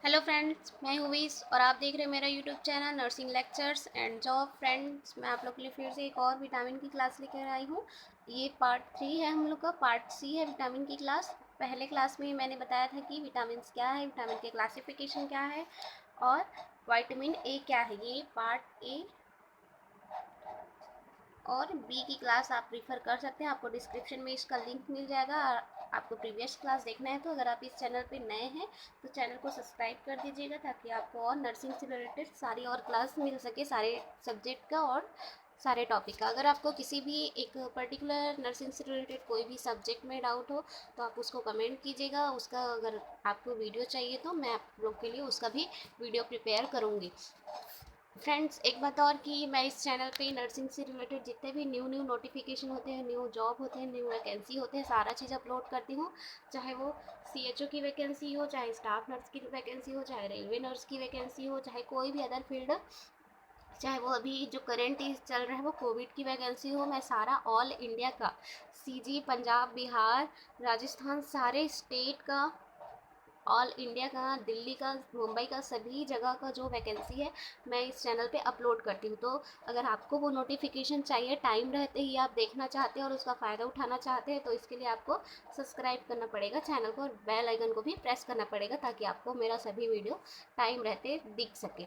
Hello friends, मैं हूँ वीस और आप देख रहे हैं मेरा YouTube channel nursing lectures and job. Friends, मैं आप लोग के लिए फिर से एक और विटामिन की क्लास लेकर आई हूँ। ये पार्ट 3 है, हम लोग का पार्ट सी है विटामिन की क्लास। पहले क्लास में मैंने बताया था कि विटामिन क्या है, विटामिन के क्लासिफिकेशन क्या है और विटामिन ए क्या है। ये पार्ट ए और बी की क्लास आप प्रीफर कर सकते हैं। आपको डिस्क्रिप्शन में इसका लिंक मिल जाएगा। आपको प्रीवियस क्लास देखना है तो अगर आप इस चैनल पे नए हैं तो चैनल को सब्सक्राइब कर दीजिएगा, ताकि आपको और नर्सिंग से रिलेटेड सारी और क्लास मिल सके, सारे सब्जेक्ट का और सारे टॉपिक का। अगर आपको किसी भी एक पर्टिकुलर नर्सिंग से रिलेटेड कोई भी सब्जेक्ट में डाउट हो तो आप उसको कमेंट कीजिएगा। उसका अगर आपको वीडियो चाहिए तो मैं आप लोग के लिए उसका भी वीडियो प्रिपेयर करूँगी। फ्रेंड्स, एक बात और कि मैं इस चैनल पे नर्सिंग से रिलेटेड जितने भी न्यू नोटिफिकेशन होते हैं, न्यू जॉब होते हैं, न्यू वैकेंसी होते हैं, सारा चीज़ अपलोड करती हूँ। चाहे वो सीएचओ की वैकेंसी हो, चाहे स्टाफ नर्स की वैकेंसी हो, चाहे रेलवे नर्स की वैकेंसी हो, चाहे कोई भी अदर फील्ड, चाहे वो अभी जो करंट चल रहा है वो कोविड की वैकेंसी हो, मैं सारा ऑल इंडिया का, सीजी, पंजाब, बिहार, राजस्थान, सारे स्टेट का, ऑल इंडिया का, दिल्ली का, मुंबई का, सभी जगह का जो वैकेंसी है मैं इस चैनल पे अपलोड करती हूँ। तो अगर आपको वो नोटिफिकेशन चाहिए, टाइम रहते ही आप देखना चाहते हैं और उसका फ़ायदा उठाना चाहते हैं, तो इसके लिए आपको सब्सक्राइब करना पड़ेगा चैनल को और बेल आइकन को भी प्रेस करना पड़ेगा, ताकि आपको मेरा सभी वीडियो टाइम रहते दिख सके।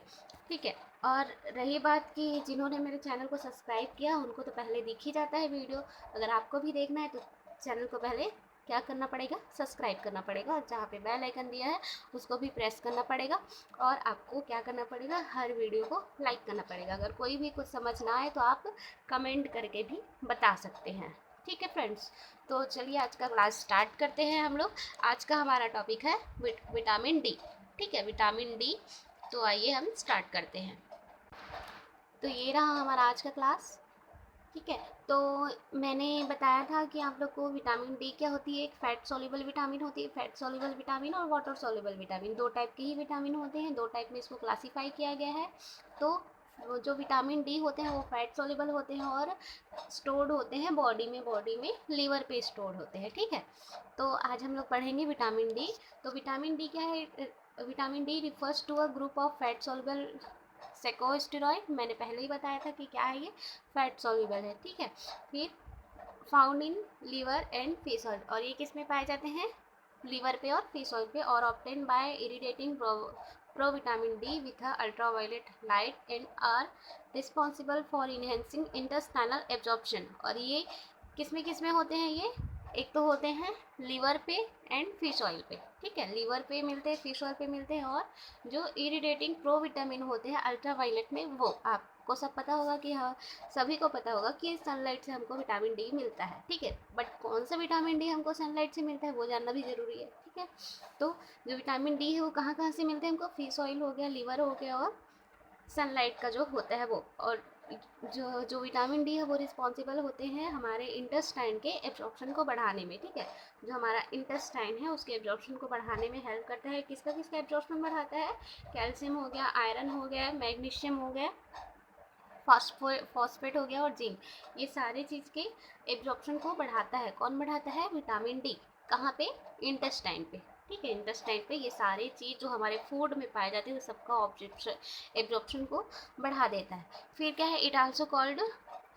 ठीक है। और रही बात कि जिन्होंने मेरे चैनल को सब्सक्राइब किया उनको तो पहले दिख ही जाता है वीडियो। अगर आपको भी देखना है तो चैनल को पहले क्या करना पड़ेगा, सब्सक्राइब करना पड़ेगा, और जहाँ पे बेल आइकन दिया है उसको भी प्रेस करना पड़ेगा। और आपको क्या करना पड़ेगा, हर वीडियो को लाइक करना पड़ेगा। अगर कोई भी कुछ समझ ना आए तो आप कमेंट करके भी बता सकते हैं। ठीक है फ्रेंड्स, तो चलिए आज का क्लास स्टार्ट करते हैं हम लोग। आज का हमारा टॉपिक है विटामिन डी। ठीक है, विटामिन डी। तो आइए हम स्टार्ट करते हैं। तो ये रहा हमारा आज का क्लास। ठीक है। तो मैंने बताया था कि आप लोग को विटामिन डी क्या होती है। एक फैट सॉल्युबल विटामिन होती है, फैट सॉल्युबल विटामिन और वाटर सॉल्युबल विटामिन, दो टाइप के ही विटामिन होते हैं, दो टाइप में इसको क्लासीफाई किया गया है। तो वो जो विटामिन डी होते हैं वो फैट सॉल्युबल होते हैं और स्टोर्ड होते हैं बॉडी में लीवर पे स्टोर्ड होते हैं। ठीक है। तो आज हम लोग पढ़ेंगे विटामिन डी। तो विटामिन डी क्या है? Vitamin D refers to a group of fat soluble secosteroid. मैंने पहले ही बताया था कि क्या है ये, फैट सॉल्युबल है। ठीक है। फिर found in liver and fish oil, और ये किस में पाए जाते हैं, लीवर पे और फिश ऑयल पे, और obtain by irritating provitamin D with ultraviolet light and are responsible for enhancing intestinal absorption. और ये किस में होते हैं ये, एक तो होते हैं लीवर पे एंड फिश ऑयल पे। ठीक है, लीवर पे मिलते हैं, फिश ऑयल पे मिलते हैं, और जो इरिटेटिंग प्रोविटामिन होते हैं अल्ट्रावायलेट में, वो आपको सब पता होगा कि हाँ, सभी को पता होगा कि सनलाइट से हमको विटामिन डी मिलता है। ठीक है, बट कौन सा विटामिन डी हमको सनलाइट से मिलता है वो जानना भी ज़रूरी है। ठीक है। तो जो विटामिन डी है वो कहाँ कहाँ से मिलते हैं हमको, फिश ऑयल हो गया, लीवर हो गया, और सनलाइट का जो होता है वो। और जो जो विटामिन डी है वो रिस्पॉन्सिबल होते हैं हमारे इंटेस्टाइन के एब्जॉर्प्शन को बढ़ाने में। ठीक है, जो हमारा इंटेस्टाइन है उसके एब्जॉर्प्शन को बढ़ाने में हेल्प करता है। किसका किसका एब्जॉर्प्शन बढ़ाता है, कैल्शियम हो गया, आयरन हो गया, मैग्नीशियम हो गया, फॉस्फेट हो गया और जिंक। ये सारे चीज़ के एब्जॉर्प्शन को बढ़ाता है। कौन बढ़ाता है, विटामिन डी। कहाँ पे, इंटेस्टाइन पे। ठीक है, इंटेस्टाइन पे ये सारी चीज़ जो हमारे फूड में पाए जाते हैं सबका एब्जॉर्प्शन को बढ़ा देता है। फिर क्या है, it also called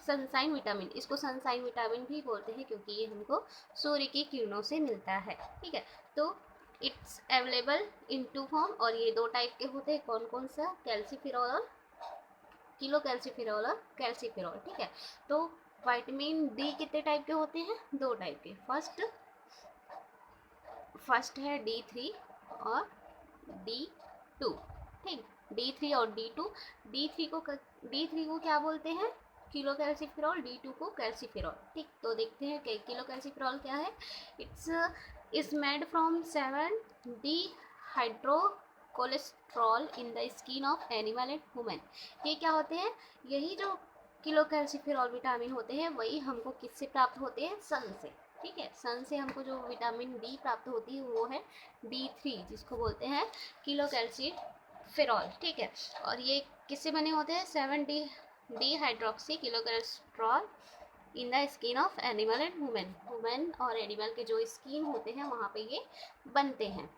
sunshine vitamin. इसको सनसाइन विटामिन भी बोलते हैं क्योंकि ये हमको सूर्य की किरणों से मिलता है। ठीक है। तो it's available in two form, और ये दो टाइप के होते हैं। कौन कौन सा, कैल्सीफेरॉल और किलो कैल्सीफेरॉल और कैल्सीफेरॉल। ठीक है। तो विटामिन डी कितने टाइप के होते हैं, दो टाइप के। फर्स्ट है D3 और D2। ठीक, D3 और D2। डी थ्री को क्या बोलते हैं, किलो कैल्सीफेरॉल, D2 को कैल्सीफेरॉल। ठीक, तो देखते हैं कि किलो कैल्सीफेरॉल क्या है। It's is made from 7 D hydro cholesterol in the skin of animal and human. ये क्या होते हैं, यही जो किलो कैल्सीफेरॉल विटामिन होते हैं वही हमको किससे प्राप्त होते हैं, सन से। ठीक है, सन से हमको जो विटामिन डी प्राप्त होती है वो है D3, जिसको बोलते हैं किलो कैल्सीफेरॉल। ठीक है, और ये किससे बने होते हैं, 7 D hydroxy kilo cholesterol in the skin of animal and human और एनिमल के जो स्किन होते हैं वहाँ पे ये बनते हैं।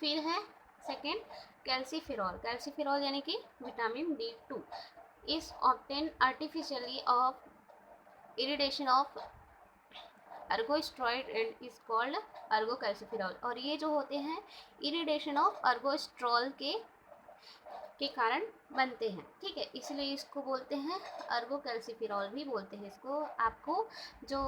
फिर है सेकेंड कैल्सीफेरॉल, कैल्सीफेरॉल यानी कि vitamin D2 is obtain artificially of irradiation of ergosteroid and is called ergocalciferol. और ये जो होते हैं इरिडेशन ऑफ अर्गोस्ट्रॉल के कारण बनते हैं, ठीक है, इसलिए इसको बोलते हैं अर्गोकैल्सीफेरॉल भी बोलते हैं इसको। आपको जो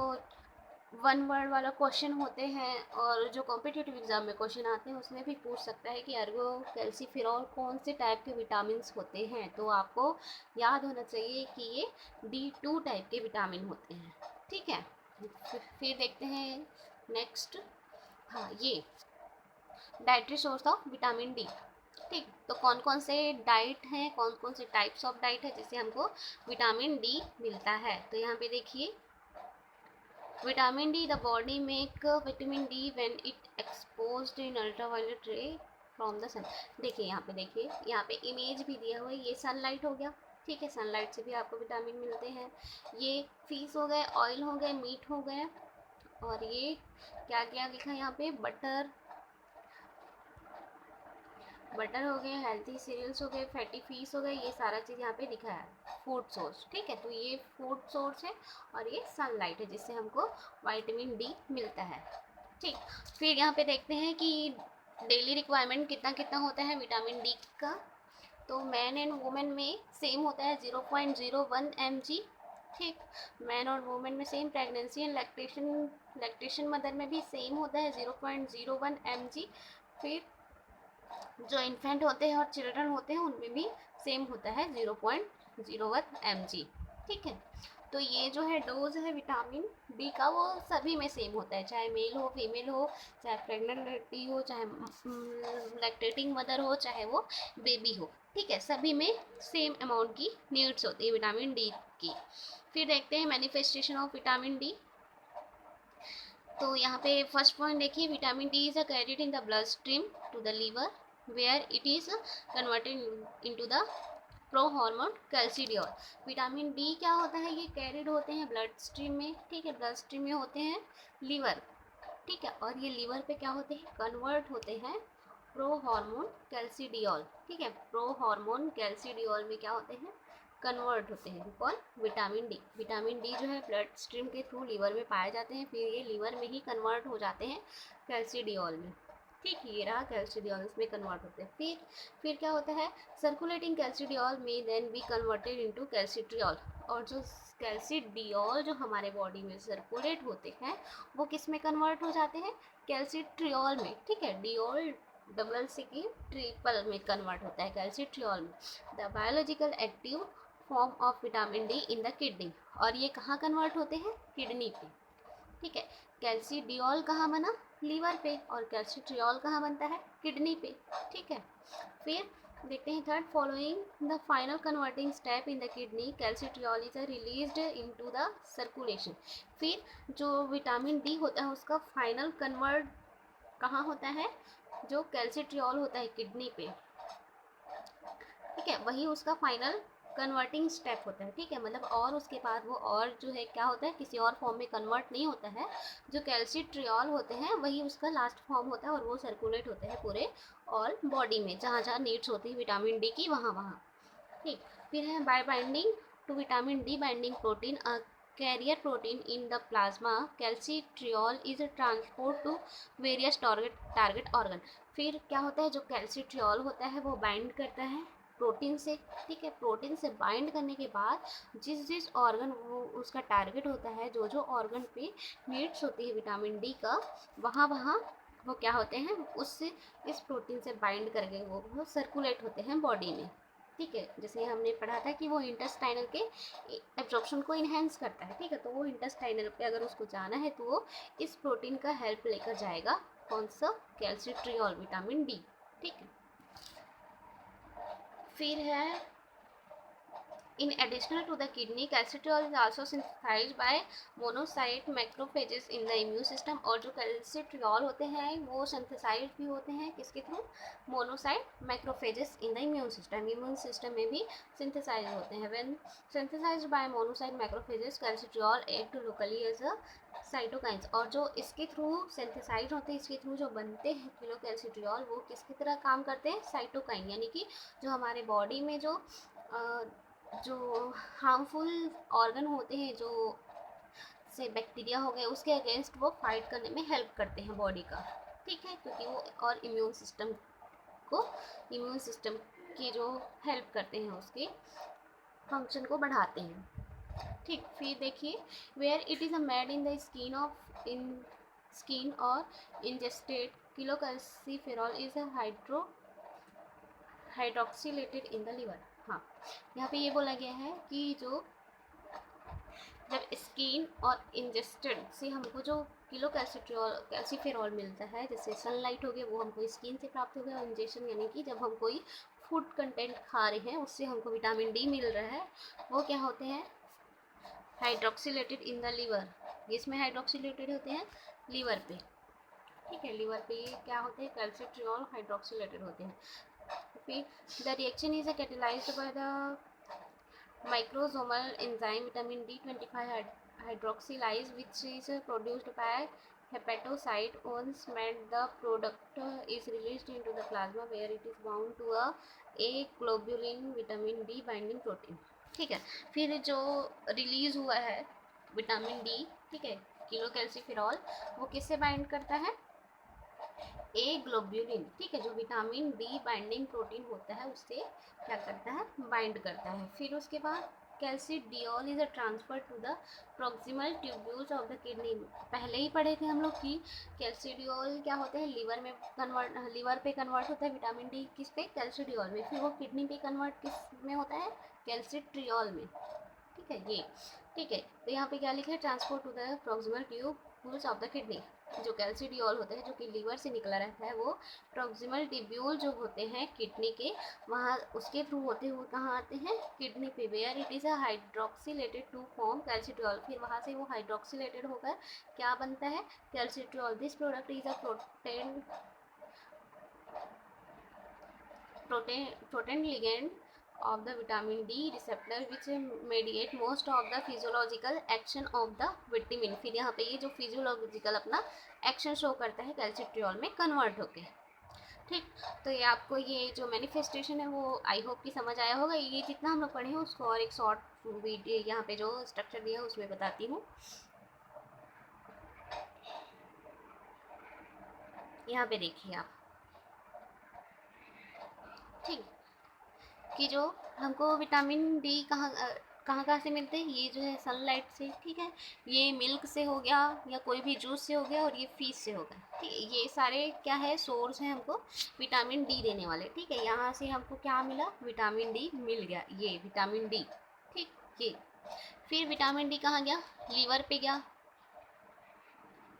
वन वर्ड वाला क्वेश्चन होते हैं और जो कॉम्पिटिटिव एग्जाम में क्वेश्चन आते हैं उसमें भी पूछ सकता है कि अर्गोकैल्सीफेरॉल कौन से टाइप के विटामिन होते हैं, तो आपको याद होना चाहिए कि ये D2 टाइप के विटामिन होते हैं, ठीक है। फिर देखते हैं नेक्स्ट, हाँ ये dietary source of vitamin D, ठीक। तो कौन कौन से डाइट हैं, कौन कौन से टाइप्स ऑफ डाइट है जिससे हमको विटामिन D मिलता है। तो यहाँ पे देखिए vitamin D, the body make vitamin D when it exposed in ultraviolet रे फ्रॉम द सन। देखिए यहाँ पे इमेज भी दिया हुआ है, ये सनलाइट हो गया, ठीक है, सनलाइट से भी आपको विटामिन मिलते हैं। ये फिश हो गए, ऑयल हो गए, मीट हो गए, और ये क्या क्या लिखा है यहाँ पे, बटर हो गए, हेल्थी सीरियल्स हो गए, फैटी फिश हो गए, ये सारा चीज़ यहाँ पे दिखा है फूड सोर्स, ठीक है। तो ये फूड सोर्स है और ये सनलाइट है जिससे हमको विटामिन D मिलता है, ठीक। फिर यहाँ पे देखते हैं कि डेली रिक्वायरमेंट कितना कितना होता है विटामिन D का। तो मैन एंड वुमेन में सेम होता है 0.01 mg, ठीक। मैन और वुमेन में same, pregnancy and lactation mother में भी सेम होता है 0.01 mg। फिर जो इन्फेंट होते हैं और चिल्ड्रन होते हैं उनमें भी सेम होता है 0.01 mg, ठीक है। तो ये जो है डोज है विटामिन D का वो सभी में सेम होता है, चाहे मेल हो फीमेल हो, चाहे प्रेग्नेंट लड़की हो, चाहे लैक्टेटिंग मदर हो, चाहे वो बेबी हो, ठीक है, सभी में सेम अमाउंट की नीड्स होती है विटामिन D की। फिर देखते हैं मैनिफेस्टेशन ऑफ विटामिन D। तो यहाँ पे फर्स्ट पॉइंट देखिए, vitamin D is carried in the blood stream to the liver where it is converted into the pro hormone calcidiol. Vitamin D क्या होता है, ये कैरिड होते हैं ब्लड स्ट्रीम में, ठीक है, ब्लड स्ट्रीम में होते हैं लीवर, ठीक है, और ये लीवर पे क्या होते हैं, कन्वर्ट होते हैं प्रो हार्मोन कैल्सिडियोल, ठीक है। प्रो हार्मोन कैल्सिडियोल में क्या होते हैं, कन्वर्ट होते हैं कौन, विटामिन D। विटामिन D जो है ब्लड स्ट्रीम के थ्रू लीवर में पाए जाते हैं, फिर ये लीवर में ही कन्वर्ट हो जाते हैं कैल्सिडियोल में, ठीक, ये रहा कैल्सिडियोल, इसमें कन्वर्ट होते हैं। फिर क्या होता है, सर्कुलेटिंग कैल्सिडियोल में then be converted into calcitriol. और जो कैल्सिडियोल जो हमारे बॉडी में सर्कुलेट होते हैं वो किस में कन्वर्ट हो जाते हैं, कैल्सिट्रियोल में, ठीक है। डियोल डबल से की ट्रिपल में कन्वर्ट होता है कैल्सिट्रियोल में। The biological active form of vitamin D in the kidney, और ये कहाँ कन्वर्ट होते हैं, किडनी पे, ठीक है। कैल्सिडियोल कहाँ बना, लीवर पे, और कैल्सिट्रियोल कहाँ बनता है, किडनी पे, ठीक है। फिर देखते हैं third, following the final converting step in the kidney calcitriol is released into the circulation. फिर जो विटामिन D होता है उसका फाइनल कन्वर्ट कहाँ होता है, जो कैल्सिट्रियोल होता है किडनी पे, ठीक है, वही उसका फाइनल कन्वर्टिंग स्टेप होता है, ठीक है। मतलब और उसके बाद वो और जो है क्या होता है, किसी और फॉर्म में कन्वर्ट नहीं होता है, जो कैल्सिट्रियोल होते हैं वही उसका लास्ट फॉर्म होता है और वो सर्कुलेट होते हैं पूरे ऑल बॉडी में, जहाँ जहाँ नीड्स होती है विटामिन D की वहाँ वहाँ, ठीक। फिर है by binding to vitamin D binding protein, a carrier protein in the plasma, calcitriol is transport to various target organ. फिर क्या होता है, जो कैल्सिट्रियोल होता है वो बाइंड करता है प्रोटीन से, ठीक है। प्रोटीन से बाइंड करने के बाद जिस जिस ऑर्गन वो उसका टारगेट होता है, जो जो ऑर्गन पे नीड्स होती है विटामिन D का, वहाँ वहाँ वो क्या होते हैं, उससे इस प्रोटीन से बाइंड करके वो सर्कुलेट होते हैं बॉडी में, ठीक है। जैसे हमने पढ़ा था कि वो इंटेस्टाइनल के एब्जॉर्प्शन को इन्हेंस करता है, ठीक है। तो वो इंटेस्टाइनल पे अगर उसको जाना है तो वो इस प्रोटीन का हेल्प लेकर जाएगा, कौन सा, कैल्सिट्रियोल विटामिन D, ठीक है। फिर है In addition to the kidney, calcitriol is also synthesized by monocyte macrophages in the immune system। और जो calcitriol होते हैं वो synthesized भी होते हैं किसके through? monocyte macrophages in the immune system। immune system में भी synthesized होते हैं। when synthesized by monocyte macrophages, calcitriol act locally as a cytokines. और जो इसके थ्रू सिंथेसाइज होते हैं, इसके थ्रू जो बनते हैं किलोकैल्सिट्रियोल, वो किसकी तरह काम करते हैं? साइटोकाइन, यानी कि जो हमारे बॉडी में जो हार्मफुल ऑर्गन होते हैं, जो से बैक्टीरिया हो गए, उसके अगेंस्ट वो फाइट करने में हेल्प करते हैं बॉडी का, ठीक है, क्योंकि वो और इम्यून सिस्टम की जो हेल्प करते हैं, उसके फंक्शन को बढ़ाते हैं, ठीक। फिर देखिए, where it is made in the skin और ingested cholecalciferol is hydroxylated in the liver. हाँ, यहाँ पे ये बोला गया है कि जो जब स्किन और इंजेस्टेड से हमको जो कैल्सिफेरॉल मिलता है, जैसे सनलाइट हो गया वो हमको स्किन से प्राप्त हो गया, और इंजेक्शन यानी कि जब हम कोई फूड कंटेंट खा रहे हैं उससे हमको विटामिन डी मिल रहा है, वो क्या होते हैं? हाइड्रोक्सीलेटेड इन द लिवर। इसमें हाइड्रोक्सीलेटेड होते हैं लीवर पे, ठीक है, लीवर पे ये क्या होते हैं? कैल्सिट्रियोल हाइड्रोक्सीलेटेड होते हैं। फिर the reaction is catalysed by the microsomal enzyme vitamin D25 hydroxylase, which is produced by hepatocyte. Once made, the product is released into the plasma where it is bound to a globulin vitamin D binding protein, ठीक है। फिर जो release हुआ है vitamin D, ठीक है, kilo calciferol, वो किससे बाइंड करता है? ए ग्लोब्यूलिन, ठीक है, जो विटामिन डी बाइंडिंग प्रोटीन होता है उससे क्या करता है? बाइंड करता है। फिर उसके बाद calcidiol is transfer to the proximal tubules of the kidney. पहले ही पढ़े थे हम लोग कि कैल्सिडियोल क्या होता है? लीवर पे कन्वर्ट होता है विटामिन डी, किस पे? कैल्सिडियोल में। फिर वो किडनी पे कन्वर्ट किस में होता है? कैल्सिट्रियोल में, ठीक है, ये, ठीक है। तो यहाँ पे क्या लिखा है? Transport to the proximal tubules of the kidney. जो कैल्सिडियोल होता है जो कि लीवर से निकला रहता है, वो प्रोक्सिमल ट्यूब्यूल जो होते हैं किडनी के, वहाँ उसके थ्रू होते हुए कहाँ आते हैं? किडनी पे, where it is hydroxylated to form calcitriol. फिर वहाँ से वो हाइड्रोक्सीलेटेड होकर क्या बनता है? Calcitriol. This product is a protein ligand of the vitamin D receptor which mediate most of the physiological action of the vitamin। फिर यहाँ पे ये जो फिजियोलॉजिकल अपना एक्शन शो करता है कैल्सिट्रियोल में कन्वर्ट होके, ठीक। तो ये आपको ये जो मैनिफेस्टेशन है वो आई होप कि समझ आया होगा। ये जितना हम लोग पढ़े हैं उसको और एक शॉर्ट वीडियो यहाँ पे जो स्ट्रक्चर दिया है उसमें बताती हूँ। यहाँ पे देखिए आप, ठीक, कि जो हमको विटामिन डी कहाँ से मिलते हैं? ये जो है सनलाइट से, ठीक है, ये मिल्क से हो गया या कोई भी जूस से हो गया, और ये फिश से हो गया, ठीक है। ये सारे क्या है? सोर्स हैं हमको विटामिन डी देने वाले, ठीक है। यहाँ से हमको क्या मिला? विटामिन डी मिल गया, ये विटामिन डी, ठीक, ये। फिर विटामिन डी कहाँ गया? लीवर पे गया,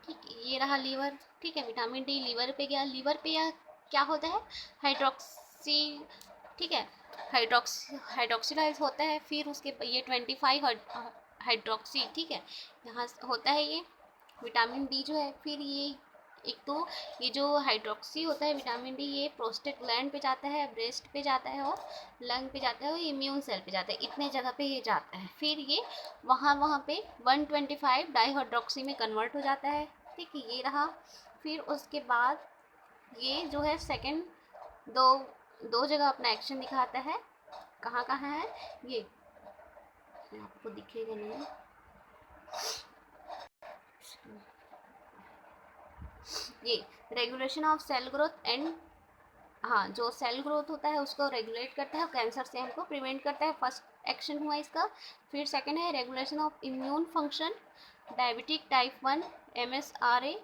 ठीक, ये रहा लीवर, ठीक है। विटामिन डी लीवर पे गया, लीवर पे क्या होता है? हाइड्रोक्सी, ठीक है, हाइड्रोक्सिलाइज होता है। फिर उसके ये 25 हाइड्रोक्सी, ठीक है, यहाँ होता है ये विटामिन डी जो है। फिर ये एक तो ये जो हाइड्रोक्सी होता है विटामिन डी, ये प्रोस्टेट ग्लैंड पे जाता है, ब्रेस्ट पे जाता है, और लंग पे जाता है, और इम्यून सेल पे जाता है, इतने जगह पे ये जाता है। फिर ये वहाँ पे 125 डाईहाइड्रोक्सी में कन्वर्ट हो जाता है, ठीक है, ये रहा। फिर उसके बाद ये जो है सेकेंड दो जगह अपना एक्शन दिखाता है। कहाँ कहाँ है? ये आपको दिखेगा नहीं, ये regulation of cell growth and, हाँ, जो सेल ग्रोथ होता है उसको रेगुलेट करता है, कैंसर से हमको प्रिवेंट करता है, फर्स्ट एक्शन हुआ इसका। फिर सेकंड है regulation of immune function, diabetic type 1, MSRA,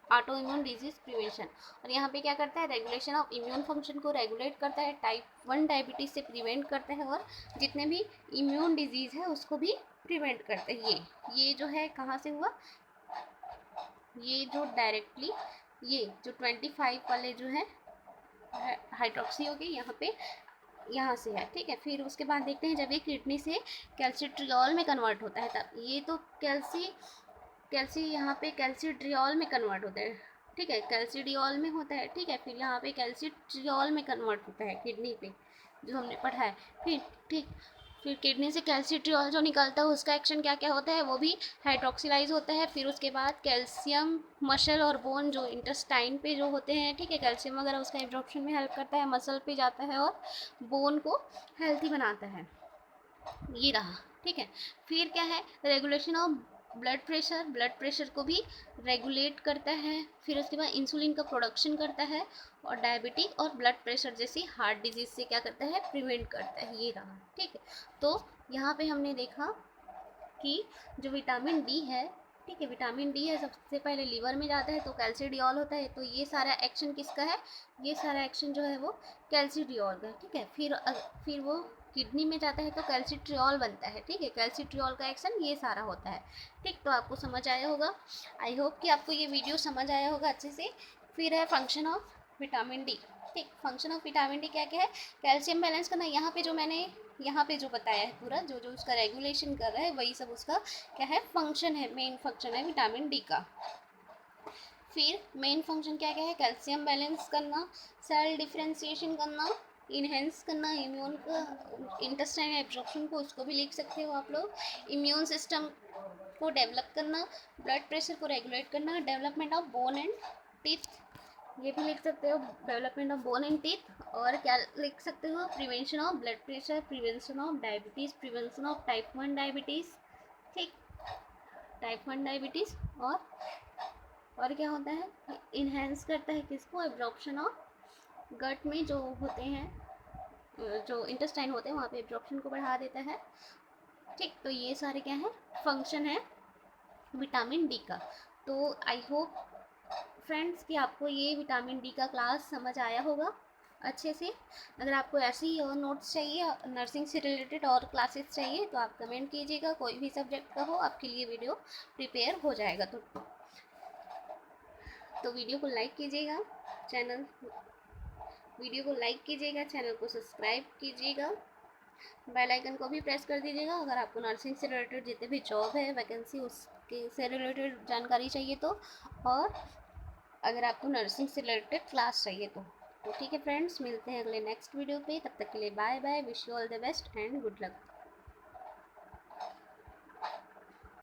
auto immune disease prevention. और यहाँ पे क्या करता है? रेगुलेशन ऑफ इम्यून फंक्शन को रेगुलेट करता है, टाइप 1 डायबिटीज़ से प्रिवेंट करता है, और जितने भी इम्यून डिजीज़ है उसको भी प्रिवेंट करता है। ये जो है कहाँ से हुआ? ये जो डायरेक्टली ये जो 25 वाले जो है हाइड्रोक्सी हो गई, यहाँ पे यहाँ से है, ठीक है। फिर उसके बाद देखते हैं जब ये किडनी से कैल्सिट्रियोल में कन्वर्ट होता है तब ये तो कैल्सी यहाँ पे कैल्सिट्रियोल में कन्वर्ट होता है, ठीक है, कैल्सिडियोल में होता है, ठीक है। फिर यहाँ पे कैल्सिट्रियोल में कन्वर्ट होता है किडनी पे, जो हमने पढ़ा है। फिर ठीक, फिर किडनी से कैल्सिट्रियोल जो निकलता है उसका एक्शन क्या क्या होता है, वो भी हाइड्रोक्सिलाइज होता है। फिर उसके बाद कैल्शियम मसल और बोन जो इंटेस्टाइन पे जो होते हैं, ठीक है, कैल्शियम वगैरह उसका एब्जॉर्प्शन में हेल्प करता है, मसल पे जाता है और बोन को हेल्थी बनाता है। ये रहा, ठीक है। फिर क्या है, रेगुलेशन ऑफ ब्लड प्रेशर को भी रेगुलेट करता है। फिर उसके बाद इंसुलिन का प्रोडक्शन करता है और डायबिटिक और ब्लड प्रेशर जैसी हार्ट डिजीज से क्या करता है, प्रिवेंट करता है। ये रहा, ठीक है। तो यहाँ पे हमने देखा कि जो विटामिन डी है, ठीक है, विटामिन डी है सबसे पहले लीवर में जाता है तो कैल्सिडियोल होता है, तो ये सारा एक्शन किसका है, ये सारा एक्शन जो है वो कैल्सिडियोल का है, ठीक है। फिर वो किडनी में जाता है तो कैल्सिट्रियोल बनता है, ठीक है, कैल्सिट्रियोल का एक्शन ये सारा होता है, ठीक। तो आपको समझ आया होगा, आई होप कि आपको ये वीडियो समझ आया होगा अच्छे से। फिर है फंक्शन ऑफ विटामिन डी, ठीक। फंक्शन ऑफ विटामिन डी क्या क्या है, कैल्शियम बैलेंस करना, यहाँ पे जो मैंने यहाँ पे जो बताया है पूरा, जो जो उसका रेगुलेशन कर रहा है वही सब उसका क्या है, फंक्शन है, मेन फंक्शन है विटामिन डी का। फिर मेन फंक्शन क्या क्या है, कैल्शियम बैलेंस करना, सेल डिफ्रेंशिएशन करना, इनहेंस करना इम्यून का इंटेस्टाइन एब्जॉर्प्शन को, उसको भी लिख सकते हो आप लोग, इम्यून सिस्टम को डेवलप करना, ब्लड प्रेशर को रेगुलेट करना, development of bone and teeth, ये भी लिख सकते हो, development of bone and teeth. और क्या लिख सकते हो, prevention of blood pressure, prevention of diabetes, prevention of type 1 diabetes, ठीक, टाइप 1 डायबिटीज़। और क्या होता है, इन्हेंस करता है किसको, एब्जॉर्प्शन ऑफ गट में जो होते हैं, जो इंटेस्टाइन होते हैं वहाँ पे एब्जॉर्प्शन को बढ़ा देता है, ठीक। तो ये सारे क्या है, फंक्शन है विटामिन डी का। तो आई होप फ्रेंड्स कि आपको ये विटामिन डी का क्लास समझ आया होगा अच्छे से। अगर आपको ऐसे ही और नोट्स चाहिए, नर्सिंग से रिलेटेड और क्लासेस चाहिए, तो आप कमेंट कीजिएगा, कोई भी सब्जेक्ट का हो आपके लिए वीडियो प्रिपेयर हो जाएगा। तो वीडियो को लाइक कीजिएगा, चैनल वीडियो को लाइक कीजिएगा, चैनल को सब्सक्राइब कीजिएगा, बेल आइकन को भी प्रेस कर दीजिएगा। अगर आपको नर्सिंग से रिलेटेड जितने भी जॉब है वैकेंसी उसके से रिलेटेड जानकारी चाहिए तो, और अगर आपको नर्सिंग से रिलेटेड क्लास चाहिए तो ठीक है फ्रेंड्स, मिलते हैं अगले नेक्स्ट वीडियो पे, तब तक के लिए bye bye, wish you all the best and good luck.